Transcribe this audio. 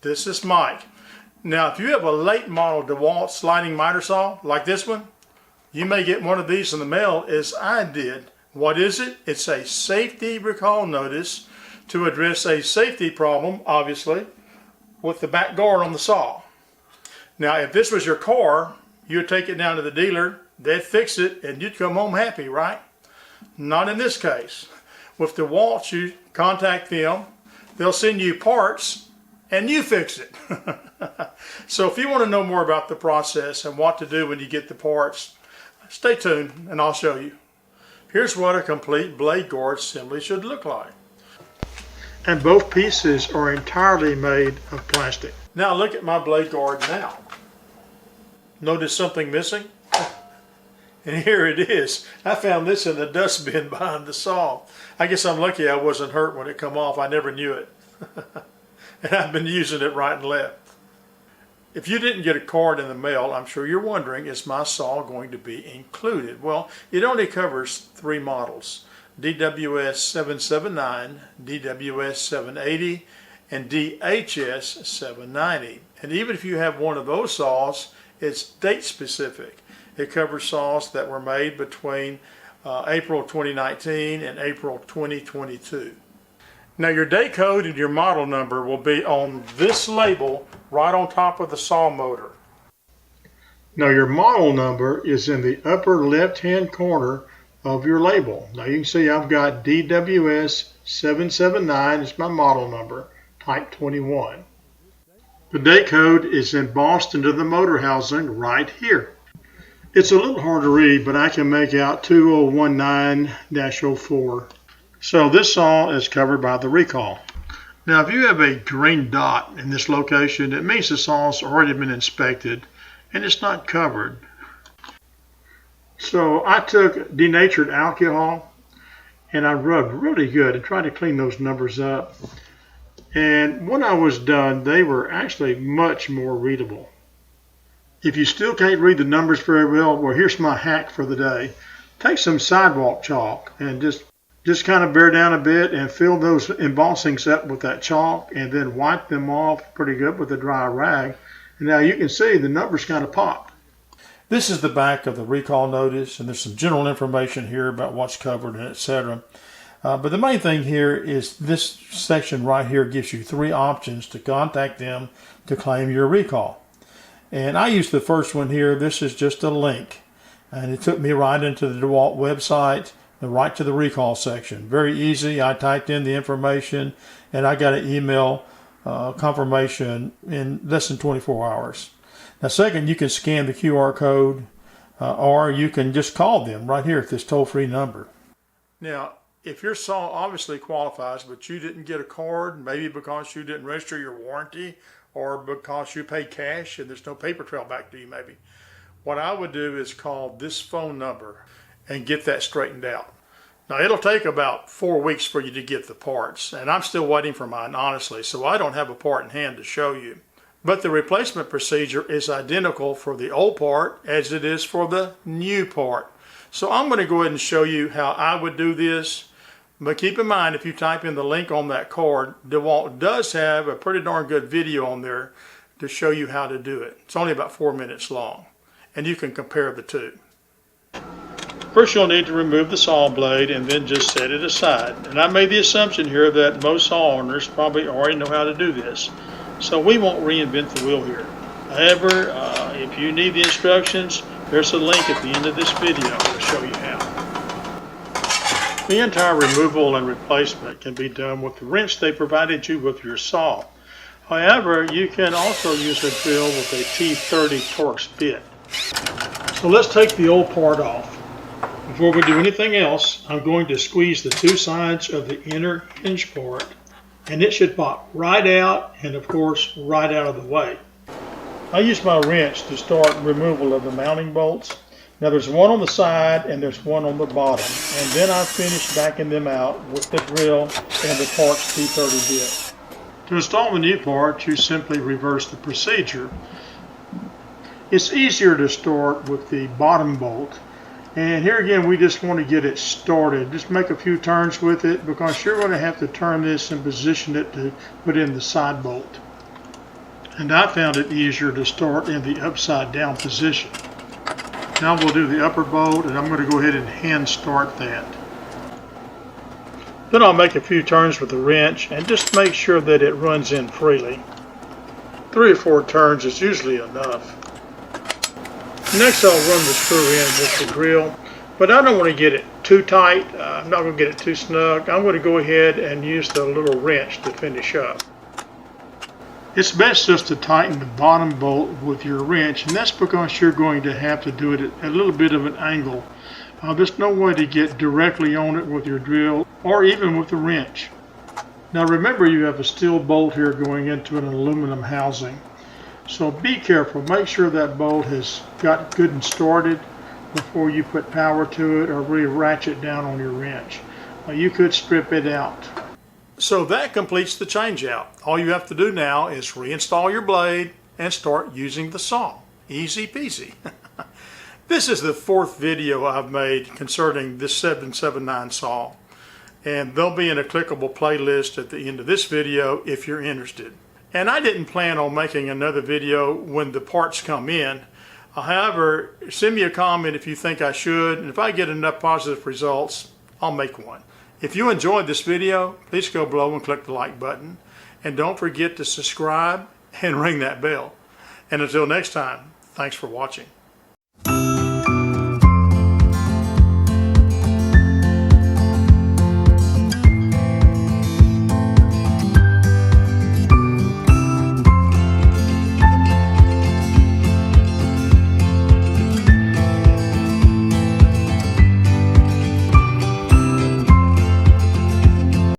This is Mike. Now, if you have a late model Dewalt sliding miter saw like this one, you may get one of these in the mail as I did. What is it? It's a safety recall notice to address a safety problem, obviously, with the back guard on the saw. Now, if this was your car, you'd take it down to the dealer, they'd fix it, and you'd come home happy, right? Not in this case. With Dewalt, you contact them, they'll send you parts, and you fix it. So if you want to know more about the process and what to do when you get the parts, stay tuned and I'll show you. Here's what a complete blade guard assembly should look like. And both pieces are entirely made of plastic. Now look at my blade guard now. Notice something missing? And here it is. I found this in the dustbin behind the saw. I guess I'm lucky I wasn't hurt when it come off. I never knew it. And I've been using it right and left. If you didn't get a card in the mail, I'm sure you're wondering, is my saw going to be included? Well, it only covers 3 models: DWS 779, DWS 780, and DHS 790. And even if you have one of those saws, it's date specific. It covers saws that were made between April 2019 and April 2022. Now your date code and your model number will be on this label right on top of the saw motor. Now your model number is in the upper left hand corner of your label. Now you can see I've got DWS 779 is my model number, type 21. The date code is embossed into the motor housing right here. It's a little hard to read, but I can make out 2019-04. So this saw is covered by the recall. Now if you have a green dot in this location, it means the saw's already been inspected and it's not covered. So I took denatured alcohol and I rubbed really good and tried to clean those numbers up. And when I was done, they were actually much more readable. If you still can't read the numbers very well, here's my hack for the day. Take some sidewalk chalk and just kind of bear down a bit and fill those embossings up with that chalk and then wipe them off pretty good with a dry rag. And now you can see the numbers kind of pop. This is the back of the recall notice, and there's some general information here about what's covered and etc. But the main thing here is this section right here gives you 3 options to contact them to claim your recall. And I used the first one here. This is just a link, and it took me right into the Dewalt website, right to the recall section. Very easy. I typed in the information and I got an email confirmation in less than 24 hours. Now second, you can scan the QR code or you can just call them right here at this toll-free number. Now if your saw obviously qualifies but you didn't get a card, maybe because you didn't register your warranty or because you paid cash and there's no paper trail back to you maybe, what I would do is call this phone number and get that straightened out. Now it'll take about 4 weeks for you to get the parts, and I'm still waiting for mine honestly, so I don't have a part in hand to show you. But the replacement procedure is identical for the old part as it is for the new part. So I'm going to go ahead and show you how I would do this. But keep in mind, if you type in the link on that card, Dewalt does have a pretty darn good video on there to show you how to do it. It's only about 4 minutes long, and you can compare the two. First you'll need to remove the saw blade and then just set it aside. And I made the assumption here that most saw owners probably already know how to do this. So we won't reinvent the wheel here. However, if you need the instructions, there's a link at the end of this video to show you how. The entire removal and replacement can be done with the wrench they provided you with your saw. However, you can also use a drill with a T30 Torx bit. So let's take the old part off. Before we do anything else, I'm going to squeeze the 2 sides of the inner hinge part, and it should pop right out and of course right out of the way. I use my wrench to start removal of the mounting bolts. Now there's one on the side and there's one on the bottom, and then I finish backing them out with the drill and the Torx T30 bit. To install the new part, you simply reverse the procedure. It's easier to start with the bottom bolt. And here again, we just want to get it started. Just make a few turns with it because you're going to have to turn this and position it to put in the side bolt. And I found it easier to start in the upside down position. Now we'll do the upper bolt, and I'm going to go ahead and hand start that. Then I'll make a few turns with the wrench and just make sure that it runs in freely. 3 or 4 turns is usually enough. Next I'll run the screw in with the drill, but I don't want to get it too tight. I'm not going to get it too snug. I'm going to go ahead and use the little wrench to finish up. It's best just to tighten the bottom bolt with your wrench, and that's because you're going to have to do it at a little bit of an angle. There's no way to get directly on it with your drill or even with the wrench. Now remember, you have a steel bolt here going into an aluminum housing. So be careful. Make sure that bolt has got good and started before you put power to it or really ratchet down on your wrench. You could strip it out. So that completes the change out. All you have to do now is reinstall your blade and start using the saw. Easy peasy. This is the 4th video I've made concerning this 779 saw, and there'll be in a clickable playlist at the end of this video if you're interested. And I didn't plan on making another video when the parts come in. However, send me a comment if you think I should, and if I get enough positive results, I'll make one. If you enjoyed this video, please go below and click the like button, and don't forget to subscribe and ring that bell. And until next time, thanks for watching.